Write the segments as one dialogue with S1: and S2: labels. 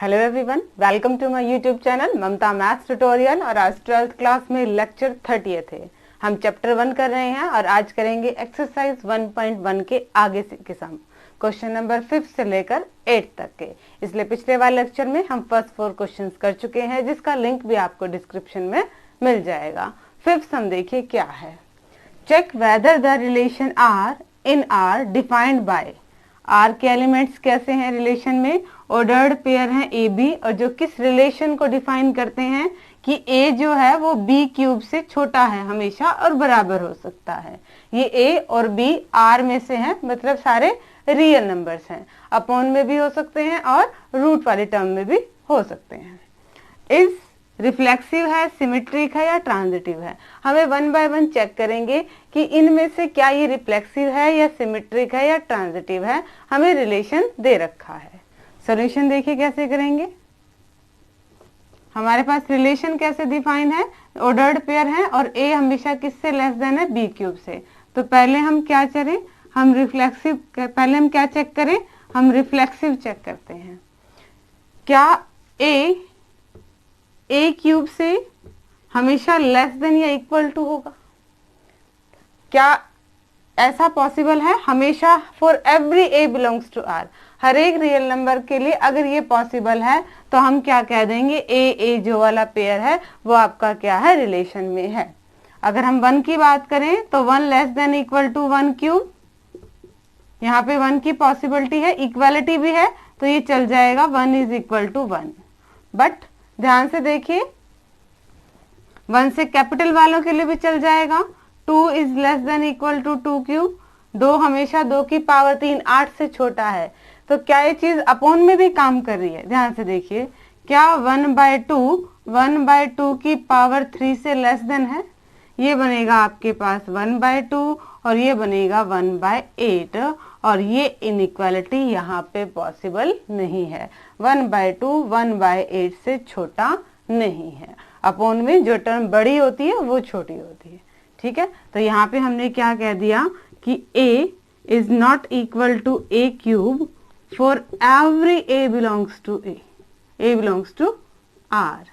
S1: Hello everyone, welcome to my YouTube channel Mamta maths tutorial. और आज 12th class में lecture 30 है। हम चैप्टर 1 कर रहे हैं और आज करेंगे एक्सरसाइज 1.1 के आगे के सम, क्वेश्चन नंबर 5 से लेकर 8 तक के। इसलिए पिछले वाले लेक्चर में हम फर्स्ट 4 क्वेश्चंस कर चुके हैं, जिसका लिंक भी आपको डिस्क्रिप्शन में मिल जाएगा। 5th सम देखिए क्या है। Check whether the relation R in R defined by. R के एलिमेंट्स कैसे हैं रिलेशन में? ऑर्डर्ड पेयर हैं ए बी, और जो किस रिलेशन को डिफाइन करते हैं कि ए जो है वो बी क्यूब से छोटा है हमेशा और बराबर हो सकता है। ये ए और बी आर में से हैं, मतलब सारे रियल नंबर्स हैं। अपॉन में भी हो सकते हैं और रूट वाले टर्म में भी हो सकते हैं। इस रिफ्लेक्सिव है, सिमेट्रिक है या ट्रांजिटिव है? हमें 1 बाय 1 चेक करेंगे कि इनमें से क्या ये रिफ्लेक्सिव है या सिमेट्रिक है या ट्रांजिटिव है। हमें रिलेशन दे रखा है। सॉल्यूशन देखिए कैसे करेंगे। हमारे पास रिलेशन कैसे डिफाइन है? ऑर्डर्ड पेयर है और ए हमेशा किससे लेस देन है? बी क्यूब से। तो पहले हम क्या करें? हम रिफ्लेक्सिव, पहले हम क्या चेक करें? हम रिफ्लेक्सिव चेक करते हैं। क्या ए क्यूब से हमेशा लेस देन या इक्वल टू होगा? क्या ऐसा पॉसिबल है? हमेशा for every A belongs to R, हर एक रियल नंबर के लिए अगर ये पॉसिबल है तो हम क्या कह देंगे? ए जो वाला पेयर है वो आपका क्या है? रिलेशन में है। अगर हम 1 की बात करें तो 1 less than equal to 1 cube, यहाँ पे 1 की पॉसिबिलिटी है, इक्वालिटी भी है, तो ये चल जाएगा 1 इज इक्वल टू 1। बट ध्यान से देखिए, 1 से कैपिटल वालों के लिए भी चल जाएगा। 2 is less than equal to 2 cube, 2 हमेशा 2 की पावर 3 8 से छोटा है। तो क्या ये चीज अपॉन में भी काम कर रही है? ध्यान से देखिए, क्या 1/2 की पावर 3 से लेस देन है? ये बनेगा आपके पास 1/2 और ये बनेगा 1/8, और ये इनइक्वालिटी यहाँ पे पॉसिबल नहीं है। 1/2 1/8 से छोटा नहीं है। अपॉन में जो टर्म बड़ी होती है वो छोटी होती है। ठीक है, तो यहाँ पे हमने क्या कह दिया कि a is not equal to a cube for every a belongs to a belongs to r।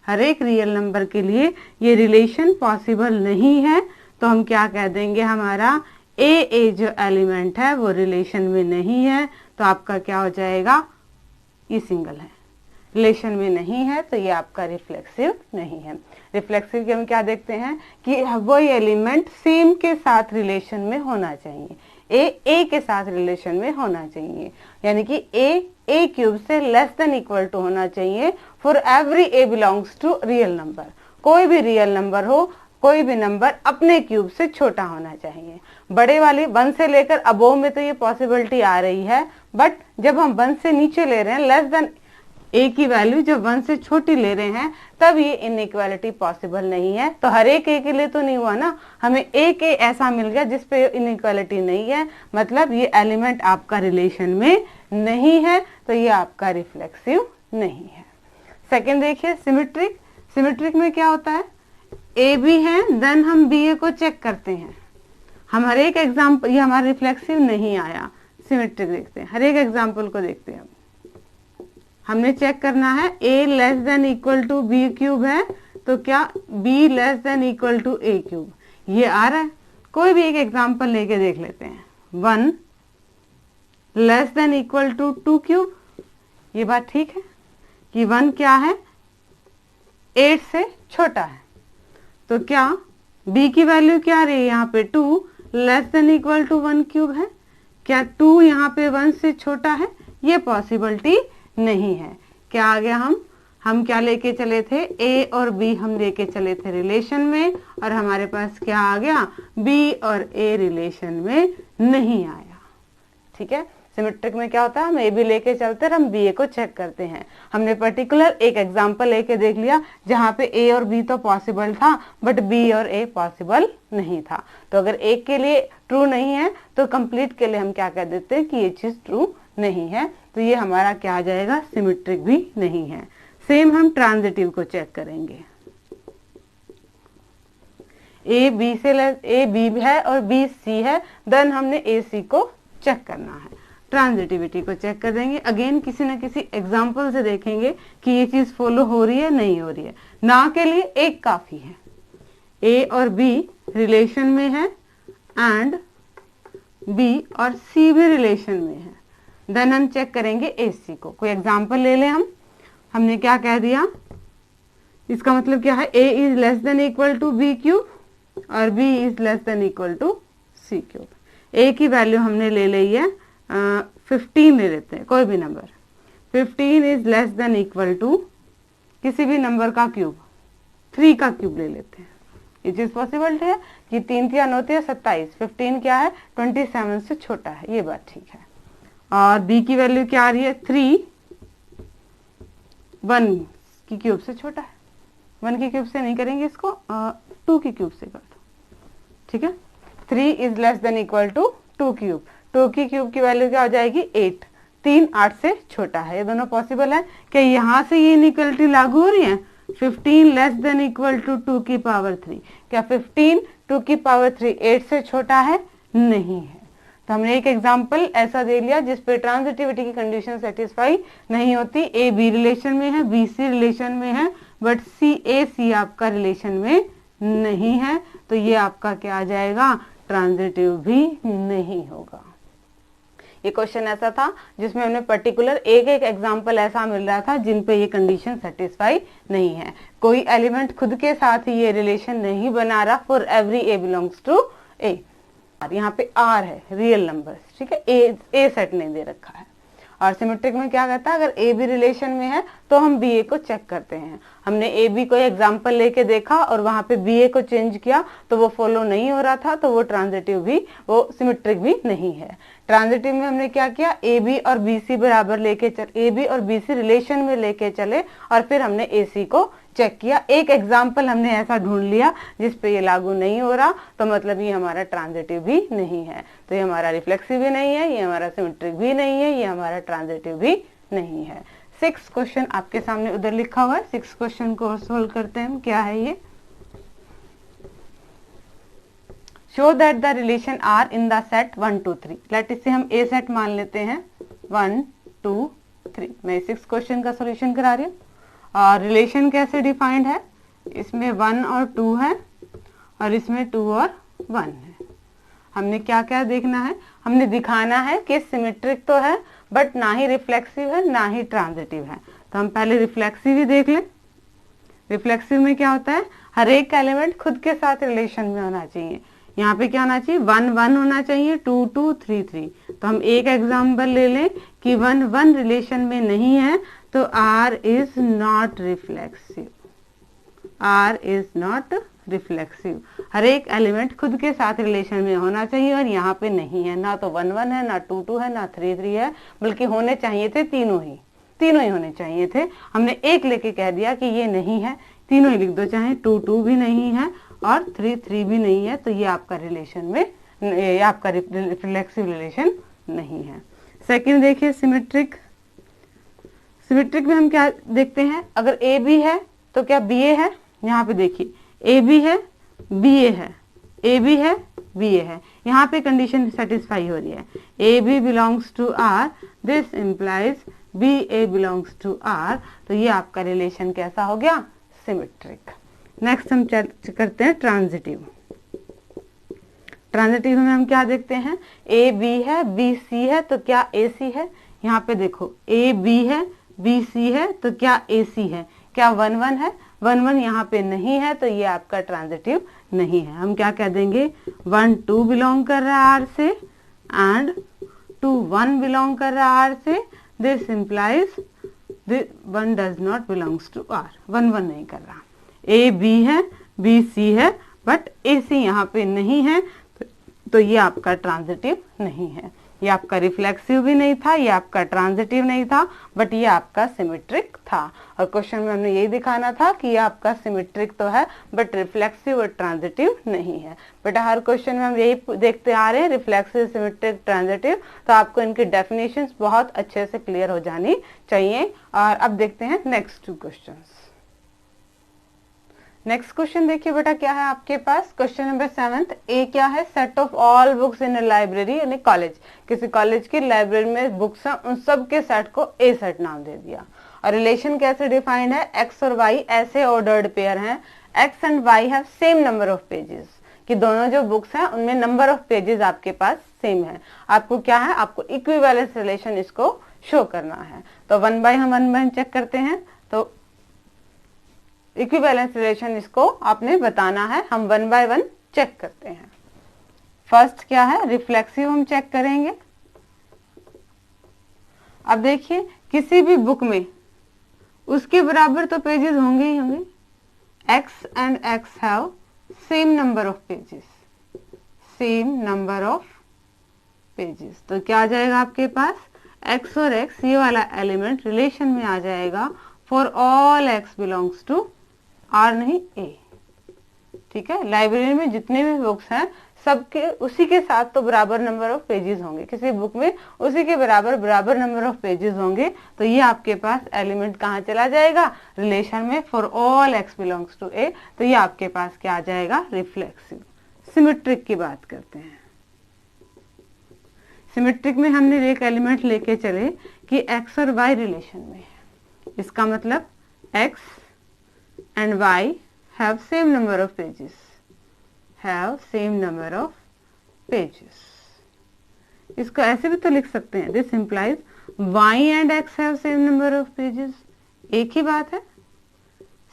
S1: हर एक रियल नंबर के लिए ये रिलेशन पॉसिबल नहीं है। तो हम क्या कह देंगे? हमारा a जो एलिमेंट है वो रिलेशन में नहीं है। तो आपका क्या हो जाएगा? ये सिंगल है, रिलेशन में नहीं है, तो ये आपका रिफ्लेक्सिव नहीं है। रिफ्लेक्सिव के हम क्या देखते हैं कि वही एलिमेंट सेम के साथ रिलेशन में होना चाहिए। ए के साथ रिलेशन में होना चाहिए, यानी कि ए क्यूब से लेस देन इक्वल टू होना चाहिए for every A belongs to real number. कोई भी रियल नंबर हो, कोई भी नंबर अपने क्यूब से छोटा होना चाहिए। बड़े वाली 1 से लेकर अबोव में तो ये पॉसिबिलिटी आ रही है, बट जब हम 1 से नीचे ले रहे हैं, लेस देन ए की वैल्यू जब 1 से छोटी ले रहे हैं, तब ये इनइक्वालिटी पॉसिबल नहीं है। तो हर एक ए के लिए तो नहीं हुआ ना, हमें एक ए ऐसा मिल गया जिसपे इनइक्वालिटी नहीं है, मतलब ये एलिमेंट आपका रिलेशन में नहीं है, तो ये आपका रिफ्लेक्सिव नहीं है। सेकेंड देखिए, सिमेट्रिक। सिमेट्रिक में क्या होता है? ए बी है, देन हम बी ए को चेक करते हैं। हम हर एक एग्जाम्पल, ये हमारा रिफ्लेक्सिव नहीं आया, सिमेट्रिक देखते हैं। हर एक एग्जाम्पल को देखते हैं। हमने चेक करना है a less than equal to B cube है, तो क्या b less than equal to a cube? ये आ रहा है। कोई भी एक एग्जांपल लेके देख लेते हैं। 1 less than equal to 2 cube, ये बात ठीक है कि 1 क्या है? 8 से छोटा है। तो क्या b की वैल्यू क्या आ रही है यहाँ पे? 2 less than equal to 1 cube है। क्या 2 यहाँ पे 1 से छोटा है? ये पॉसिबिलिटी नहीं है। क्या आ गया? हम क्या लेके चले थे? a और b हम लेके चले थे रिलेशन में, और हमारे पास क्या आ गया? b और a रिलेशन में नहीं आया। ठीक है, सिमेट्रिक में क्या होता है? हम a b लेके चलते और हम b a को चेक करते हैं। हमने पर्टिकुलर एक एग्जांपल लेके देख लिया जहाँ पे a और b तो पॉसिबल था, बट b और a पॉसिबल नहीं था। तो अगर एक के लिए ट्रू नहीं है तो कंप्लीट के लिए हम क्या कह देते हैं कि ये चीज ट्रू नहीं है। तो ये हमारा क्या आ जाएगा? सिमेट्रिक भी नहीं है। सेम हम ट्रांजिटिव को चेक करेंगे। ए बी है और बी सी है, देन हमने ए सी को चेक करना है। ट्रांजिटिविटी को चेक कर देंगे। अगेन किसी न किसी एग्जाम्पल से देखेंगे कि ये चीज फॉलो हो रही है नहीं हो रही है। ना के लिए एक काफी है, ए और बी रिलेशन में है एंड बी और सी भी रिलेशन में है। देन हम चेक करेंगे ए सी को। कोई एग्जाम्पल ले लें हमने क्या कह दिया, इसका मतलब क्या है, A is less than equal to B cube और B is less than equal to C cube. A की वैल्यू हमने ले ली है 15 ले लेते हैं, कोई भी नंबर। 15 is less than equal to किसी भी नंबर का क्यूब, 3 का क्यूब ले लेते हैं। ये चीज पॉसिबल है कि 3 3 होती है 27, 15 क्या है 27 से छोटा है, ये बात ठीक है। और b की वैल्यू क्या आ रही है 3, 1 की क्यूब से छोटा है। 1 की क्यूब से नहीं करेंगे इसको, 2 की क्यूब से कर दो, ठीक है। 3 is less than equal to 2 cube, 2 की क्यूब की वैल्यू क्या हो जाएगी 8, 3 8 से छोटा है। ये दोनों पॉसिबल है। क्या यहाँ से ये इनइक्वालिटी लागू हो रही है, 15 लेस देन इक्वल टू 2 की पावर 3, क्या 15 2 की पावर 3 8 से छोटा है, नहीं है। तो हमने एक एग्जाम्पल ऐसा दे लिया जिसपे ट्रांजिटिविटी की कंडीशन सेटिस्फाई नहीं होती। ए बी रिलेशन में है, बी सी रिलेशन में है, बट सी ए सी आपका रिलेशन में नहीं है, तो ये आपका क्या आ जाएगा, ट्रांजिटिव भी नहीं होगा। ये क्वेश्चन ऐसा था जिसमें हमने पर्टिकुलर एक एग्जाम्पल ऐसा मिल रहा था जिन पे ये कंडीशन सेटिस्फाई नहीं है। कोई एलिमेंट खुद के साथ ही ये रिलेशन नहीं बना रहा for every A belongs to A. यहाँ पे आर है रियल नंबर्स, ठीक है, ए सेट नहीं दे रखा है। और सिमेट्रिक में क्या कहता है, अगर ए बी रिलेशन में है तो हम बी ए को चेक करते हैं। हमने ए बी को एग्जाम्पल लेके देखा और वहां पे बी ए को चेंज किया तो वो फॉलो नहीं हो रहा था, तो वो ट्रांजिटिव भी, वो सिमेट्रिक भी नहीं है। ट्रांजिटिव में हमने क्या किया, ए बी और बी सी बराबर लेके ए बी और बी सी रिलेशन में लेके चले और फिर हमने ए सी को चेक किया। एक एग्जाम्पल हमने ऐसा ढूंढ लिया जिसपे ये लागू नहीं हो रहा, तो मतलब ये हमारा ट्रांजिटिव भी नहीं है। तो ये हमारा रिफ्लेक्सिव भी नहीं है, ये हमारा सिमेट्रिक भी नहीं है, ये हमारा ट्रांजिटिव भी नहीं है। 6 क्वेश्चन आपके सामने उधर लिखा हुआ है, 6 क्वेश्चन को सोल्व करते हैं। क्या है ये, show that the relation R in the set 1 2 3। Let इसे हम ए सेट मान लेते हैं 1 2 3। मैं 6 क्वेश्चन का सोल्यूशन करा रही हूँ। और रिलेशन कैसे डिफाइंड है, इसमें 1 और 2 है और इसमें 2 और 1 है। हमने क्या क्या देखना है, हमने दिखाना है कि सिमेट्रिक तो है बट ना ही रिफ्लेक्सिव है ना ही ट्रांजिटिव है। तो हम पहले रिफ्लेक्सिव ही देख लें। रिफ्लेक्सिव में क्या होता है, हर एक एलिमेंट खुद के साथ रिलेशन में होना चाहिए। यहाँ पे क्या होना चाहिए, 1 1 होना चाहिए, 2 2 3 3। तो हम एक एग्जाम्पल ले लें कि 1 1 रिलेशन में नहीं है, तो R is not reflexive, R is not reflexive. हर एक एलिमेंट खुद के साथ रिलेशन में होना चाहिए और यहाँ पे नहीं है, ना तो 1 1 है, ना 2 2 है, ना 3 3 है, बल्कि होने चाहिए थे तीनों ही होने चाहिए थे। हमने एक लेके कह दिया कि ये नहीं है, तीनों ही लिख दो, चाहे 2 2 भी नहीं है और 3 3 भी नहीं है, तो ये आपका रिलेशन में, ये आपका रिफ्लेक्सिव रिलेशन नहीं है। सेकंड देखिए सिमेट्रिक। सिमेट्रिक में हम क्या देखते हैं, अगर ए बी है तो क्या बी ए है। यहाँ पे देखिए ए बी है, बी ए है, ए बी है, बी ए है। यहाँ पे कंडीशन सेटिस्फाई हो रही है, a b belongs to R, this implies b a belongs to R. तो ये आपका रिलेशन कैसा हो गया, सिमेट्रिक। नेक्स्ट हम करते हैं ट्रांजिटिव। ट्रांजिटिव में हम क्या देखते हैं, ए बी है, बी सी है, तो क्या ए सी है। यहाँ पे देखो ए बी है, बी सी है, तो क्या ए सी है। क्या 1 1 है, 1 1 यहाँ पे नहीं है, तो ये आपका ट्रांजिटिव नहीं है। हम क्या कह देंगे, 1 2 बिलोंग कर रहा है आर से एंड 2 1 बिलोंग कर रहा है आर से, this implies 1 does not belongs to R. 1 1 नहीं कर रहा। ए बी है, बी सी है, बट ए सी यहाँ पे नहीं है, तो ये आपका ट्रांजिटिव नहीं है। ये आपका रिफ्लेक्सिव भी नहीं था, ये आपका ट्रांजिटिव नहीं था, बट ये आपका सिमेट्रिक था। और क्वेश्चन में हमने यही दिखाना था कि ये आपका सिमेट्रिक तो है बट रिफ्लेक्सिव और ट्रांजिटिव नहीं है। बेटा हर क्वेश्चन में हम यही देखते आ रहे हैं, रिफ्लेक्सिव, सिमेट्रिक, ट्रांजिटिव। तो आपको इनकी डेफिनेशंस बहुत अच्छे से क्लियर हो जानी चाहिए। और अब देखते हैं नेक्स्ट 2 क्वेश्चंस। नेक्स्ट क्वेश्चन देखिए बेटा क्या है आपके पास। क्वेश्चन नंबर 7, ए क्या है, set of all books in A library यानी कॉलेज, किसी कॉलेज की लाइब्रेरी में बुक्स हैं उन सब के सेट को ए सेट नाम दे दिया। और रिलेशन कैसे डिफाइंड है, एक्स और वाई ऐसे ऑर्डर्ड पेयर हैं, x and why have same number of pages, कि दोनों जो बुक्स हैं उनमें नंबर ऑफ पेजेस आपके पास सेम है। आपको क्या है, आपको इक्विवेलेंस रिलेशन इसको शो करना है। तो वन बाय हम वन बाय चेक करते हैं। तो इक्विवेलेंस रिलेशन इसको आपने बताना है, हम वन बाय वन चेक करते हैं। फर्स्ट क्या है, रिफ्लेक्सिव हम चेक करेंगे। अब देखिए किसी भी बुक में उसके बराबर तो पेजेस होंगे ही होंगे। x and x have same number of pages, same number of pages. तो क्या आ जाएगा आपके पास, x और x ये वाला एलिमेंट रिलेशन में आ जाएगा for all x belongs to R नहीं A। ठीक है, लाइब्रेरी में जितने भी बुक्स हैं सबके उसी के साथ तो बराबर नंबर ऑफ पेजेस होंगे, किसी बुक में उसी के बराबर नंबर ऑफ पेजेस होंगे। तो ये आपके पास एलिमेंट कहाँ चला जाएगा, रिलेशन में for all x belongs to A। तो ये आपके पास क्या आ जाएगा, रिफ्लेक्सिव। सिमेट्रिक की बात करते हैं। सिमेट्रिक में हमने एक एलिमेंट लेके चले कि x और y रिलेशन में है, इसका मतलब x and y have same number of pages, have same number of pages। इसको ऐसे भी तो लिख सकते हैं, this implies y and x have same number of pages। एक ही बात है,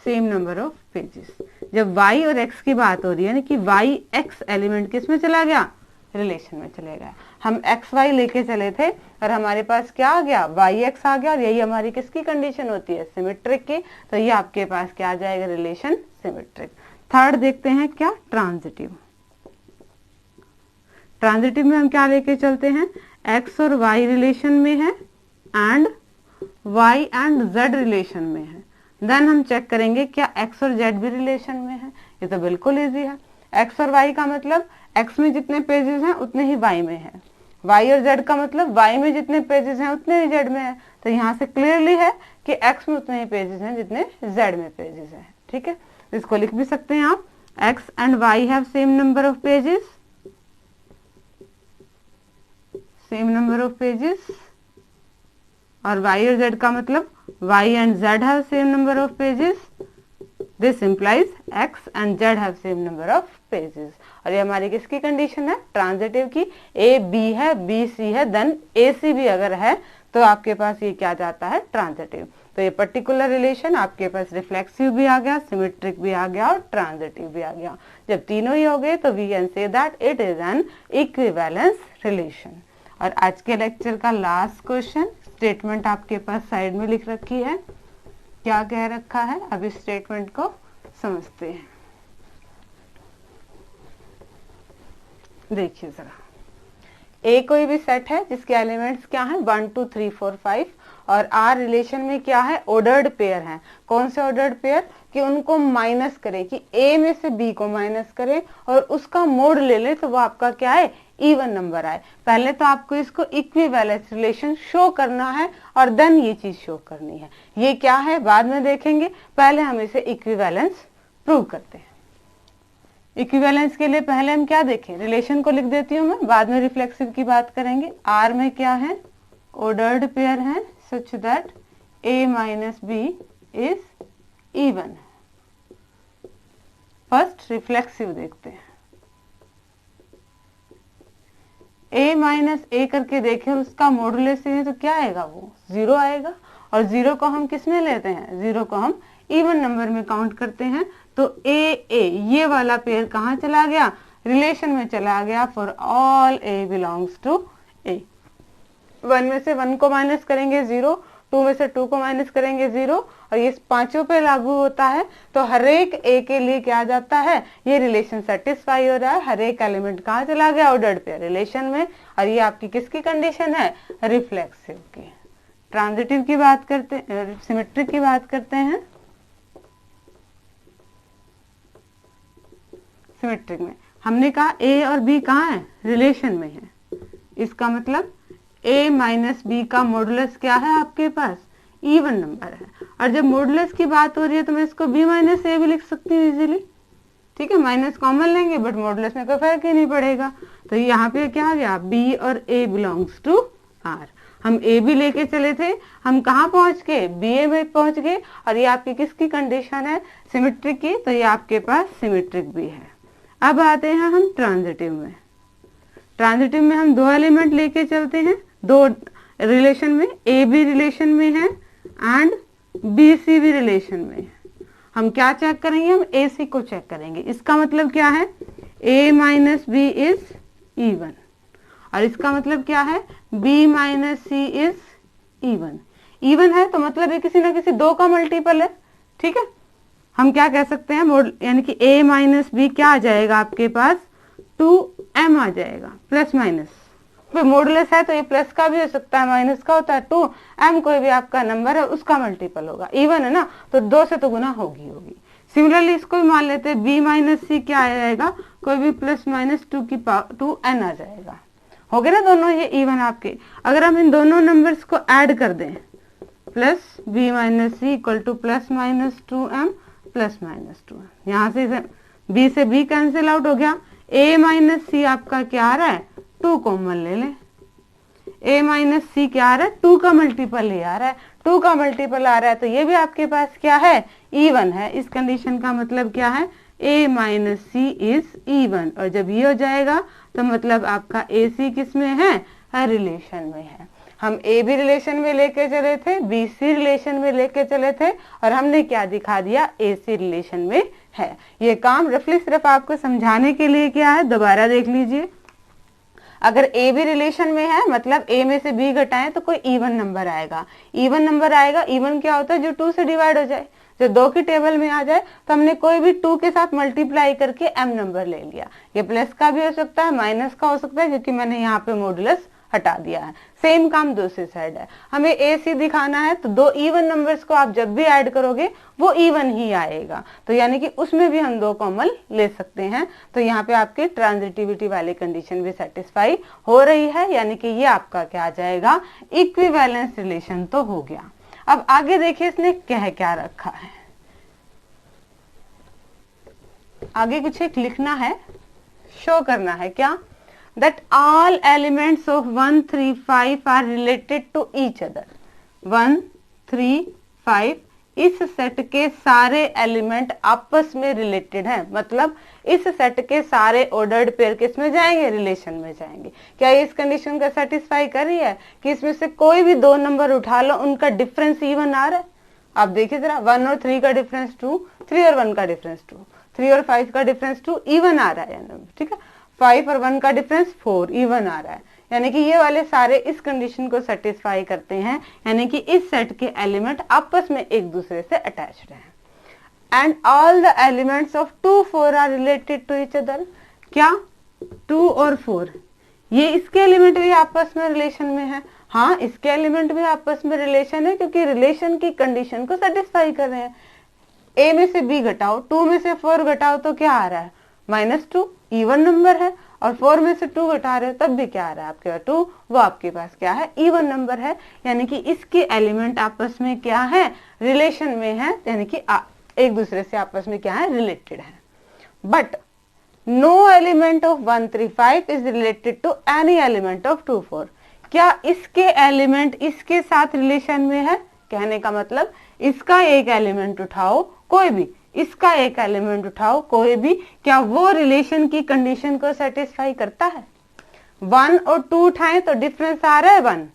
S1: same number of pages। जब y और x की बात हो रही है ना कि y x एलिमेंट किस में चला गया, रिलेशन में चले गया। हम एक्स वाई लेके चले थे और हमारे पास क्या आ गया, वाई एक्स आ गया, और यही हमारी किसकी कंडीशन होती है, सिमेट्रिक की। तो ये आपके पास क्या आ जाएगा, रिलेशन सिमेट्रिक। थर्ड देखते हैं क्या, ट्रांजिटिव। ट्रांजिटिव में हम क्या लेके चलते हैं, एक्स और वाई रिलेशन में है and y and z relation में है। देन हम चेक करेंगे क्या एक्स और जेड भी रिलेशन में है। ये तो बिल्कुल इजी है। एक्स और वाई का मतलब x में जितने पेजेस हैं उतने ही y में है, y और z का मतलब y में जितने पेजेस हैं उतने ही z में है। तो यहाँ से क्लियरली है कि x में उतने ही पेजेस हैं जितने z में पेजेस हैं। ठीक है, इसको लिख भी सकते हैं आप, x and y have same number of pages, same number of pages. और y और z का मतलब y and z have same number of pages. This implies x and z have same number of pages। और ये हमारी किसकी condition है, transitive की। A B है, B C है, देन A C भी अगर है तो आपके पास ये क्या जाता है, ट्रांजिटिव। तो ये पर्टिकुलर रिलेशन आपके पास रिफ्लेक्सिव भी आ गया, सिमेट्रिक भी आ गया और ट्रांजिटिव भी आ गया। जब तीनों ही हो गए तो we can say that it is an equivalence relation. और आज के लेक्चर का लास्ट क्वेश्चन, स्टेटमेंट आपके पास साइड में लिख रखी है, क्या कह रखा है, अब इस स्टेटमेंट को समझते हैं। देखिए जरा, ए कोई भी सेट है जिसके एलिमेंट्स क्या हैं, 1 2 3 4 5, और आर रिलेशन में क्या है, ऑर्डर्ड पेयर हैं। कौन से ऑर्डर्ड पेयर, कि उनको माइनस करें, कि ए में से बी को माइनस करें और उसका मोड ले लें तो वो आपका क्या है, इवन नंबर आए। पहले तो आपको इसको इक्विवेलेंस रिलेशन शो करना है और देन ये चीज शो करनी है। ये क्या है बाद में देखेंगे, पहले हम इसे इक्विवेलेंस प्रूव करते हैं। इक्विवेलेंस के लिए पहले हम क्या देखें, रिलेशन को लिख देती हूँ मैं, बाद में रिफ्लेक्सिव की बात करेंगे। आर में क्या है, ऑर्डर्ड पेयर है such that a minus b is even. First reflexive देखते हैं, a माइनस ए करके देखें उसका मॉडुलस है तो क्या आएगा, वो 0 आएगा। और 0 को हम किस में लेते हैं, 0 को हम इवन नंबर में काउंट करते हैं। तो ए ये वाला पेयर कहाँ चला गया, रिलेशन में चला गया for all a belongs to a। 1 में से 1 को माइनस करेंगे 0, 2 में से 2 को माइनस करेंगे 0, और ये पांचों पे लागू होता है। तो हर एक ए के लिए क्या आ जाता है, ये रिलेशन सेटिस्फाई हो रहा है। हर एक एलिमेंट कहाँ चला गया, ऑर्डर्ड पेयर रिलेशन में। और ये आपकी किसकी कंडीशन है, रिफ्लेक्सिव की। ट्रांजिटिव की बात करते हैं, सिमेट्रिक की बात करते हैं। सिमेट्रिक में हमने कहा ए और बी कहाँ है, रिलेशन में है। इसका मतलब a माइनस बी का मॉडुलस क्या है आपके पास, इवन नंबर है। और जब मॉडुलस की बात हो रही है तो मैं इसको b माइनस ए भी लिख सकती हूँ इजीली, ठीक है, माइनस कॉमन लेंगे बट मॉडुलस में कोई फर्क ही नहीं पड़ेगा। तो यहाँ पे क्या आ गया, b और a बिलोंग्स टू r। हम a भी लेके चले थे, हम कहाँ पहुंच गए, ba में पहुंच गए, और ये आपकी किसकी कंडीशन है, सिमेट्रिक की, तो ये आपके पास सिमेट्रिक भी है। अब आते हैं हम ट्रांजिटिव में। ट्रांजिटिव में हम दो एलिमेंट लेके चलते हैं, दो रिलेशन में, ए बी रिलेशन में है एंड बी सी भी रिलेशन में है। हम क्या चेक करेंगे, हम ए सी को चेक करेंगे। इसका मतलब क्या है, a minus b is even, और इसका मतलब क्या है, b minus c is even. Even है तो मतलब ये किसी ना किसी दो का मल्टीपल है, ठीक है। हम क्या कह सकते हैं, यानी कि a माइनस बी क्या आ जाएगा आपके पास, 2m आ जाएगा, प्लस माइनस, फिर मॉडुलस है तो ये प्लस का भी हो सकता है, माइनस का होता है, 2m कोई भी आपका नंबर है उसका मल्टीपल होगा, इवन है ना तो 2 से तो गुना होगी। सिमिलरली इसको भी मान लेते हैं, b माइनस सी क्या आ जाएगा, कोई भी प्लस माइनस 2n आ जाएगा। हो गए ना दोनों ये इवन आपके। अगर हम इन दोनों नंबर्स को ऐड कर दें, plus b minus C equal to plus minus 2m plus minus 2m, यहाँ से b से b कैंसिल आउट हो गया, a माइनस सी आपका क्या आ रहा है, 2 कॉमन ले लें, a माइनस सी क्या आ रहा है, 2 का मल्टीपल ही आ रहा है, 2 का मल्टीपल आ रहा है तो ये भी आपके पास क्या है, इवन है। इस कंडीशन का मतलब क्या है, a minus c is even, और जब ये हो जाएगा तो मतलब आपका ए सी किस में है, रिलेशन में है। हम ए बी रिलेशन में लेके चले थे, बी सी रिलेशन में लेके चले थे, और हमने क्या दिखा दिया, ए सी रिलेशन में है। ये काम रफली सिर्फ आपको समझाने के लिए क्या है, दोबारा देख लीजिए। अगर ए बी रिलेशन में है मतलब ए में से बी घटाएं तो कोई इवन नंबर आएगा। इवन नंबर आएगा, इवन क्या होता है, जो 2 से डिवाइड हो जाए, जो 2 की टेबल में आ जाए। तो हमने कोई भी 2 के साथ मल्टीप्लाई करके m नंबर ले लिया। ये प्लस का भी हो सकता है, माइनस का हो सकता है, क्योंकि मैंने यहाँ पे मॉडुलस हटा दिया है। सेम काम दूसरी साइड है, हमें ए सी दिखाना है तो 2 इवन नंबर्स को आप जब भी ऐड करोगे वो इवन ही आएगा, तो यानी कि उसमें भी हम 2 कॉमन ले सकते हैं। तो यहाँ पे आपकी ट्रांजिटिविटी वाली कंडीशन भी सेटिस्फाई हो रही है, यानी कि ये आपका क्या आ जाएगा, इक्विवेलेंस रिलेशन तो हो गया। अब आगे देखिए इसने कह क्या रखा है, आगे कुछ एक लिखना है, शो करना है क्या, that all elements of 1 3 5 are related to each other। 1 3 5 इस सेट के सारे एलिमेंट आपस में रिलेटेड हैं, मतलब इस सेट के सारे ऑर्डर्ड पेयर किस में जाएंगे, रिलेशन में जाएंगे। क्या ये इस कंडीशन का सेटिस्फाई कर रही है कि इसमें से कोई भी 2 नंबर उठा लो उनका डिफरेंस इवन आ रहा है। आप देखिए जरा, 1 और 3 का डिफरेंस 2, 3 और 1 का डिफरेंस 2, 3 और 5 का डिफरेंस 2 इवन आ रहा है, ठीक है। 5 और 1 का डिफरेंस 4 इवन आ रहा है, यानी कि ये वाले सारे इस कंडीशन को सेटिस्फाई करते हैं, यानी कि इस सेट के एलिमेंट आपस में एक दूसरे से अटैच्ड हैं। And all the elements of 2 4 are related to each other. क्या 2 और 4 ये इसके एलिमेंट भी आपस में रिलेशन में है, हाँ इसके एलिमेंट भी आपस में रिलेशन है, क्योंकि रिलेशन की कंडीशन को सेटिस्फाई कर रहे हैं। ए में से बी घटाओ, 2 में से 4 घटाओ तो क्या आ रहा है, -2, इवन नंबर है, और 4 में से 2 घटा रहे हो तब भी क्या आ रहा है आपके पास 2, वो आपके पास क्या है, इवन नंबर है, यानी कि इसके एलिमेंट आपस में क्या है, रिलेशन में है, यानी कि एक दूसरे से आपस में क्या है, रिलेटेड है। But no element of 1 3 5 is related to any element of 2 4। क्या इसके एलिमेंट इसके साथ रिलेशन में है, कहने का मतलब इसका एक एलिमेंट उठाओ कोई भी, इसका एक एलिमेंट उठाओ कोई भी, क्या वो रिलेशन की कंडीशन को सेटिस्फाई करता है। 1 और 2 उठाएं तो डिफरेंस आ रहा है 1,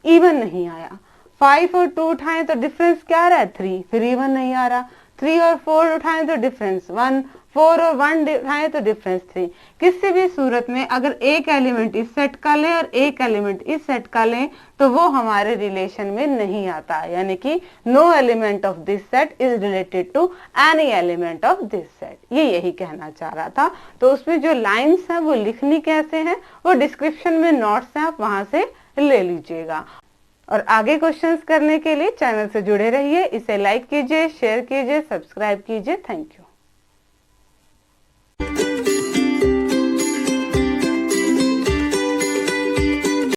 S1: इवन नहीं आया। 5 और 2 उठाएं तो डिफरेंस क्या आ रहा है 3, फिर इवन नहीं आ रहा। 3 और 4 उठाएं तो डिफरेंस 1, 4 और 1 उठाएं तो डिफरेंस 3। किसी भी सूरत में अगर एक एलिमेंट इस सेट का लें और एक एलिमेंट इस सेट का लें तो वो हमारे रिलेशन में नहीं आता, यानी कि no element of this set is related to any element of this set. ये यही कहना चाह रहा था। तो उसमें जो लाइंस हैं वो लिखनी कैसे हैं, वो डिस्क्रिप्शन में नोट्स हैं, आप वहां से ले लीजिएगा। और आगे क्वेश्चंस करने के लिए चैनल से जुड़े रहिए, इसे लाइक कीजिए, शेयर कीजिए, सब्सक्राइब कीजिए। Thank you.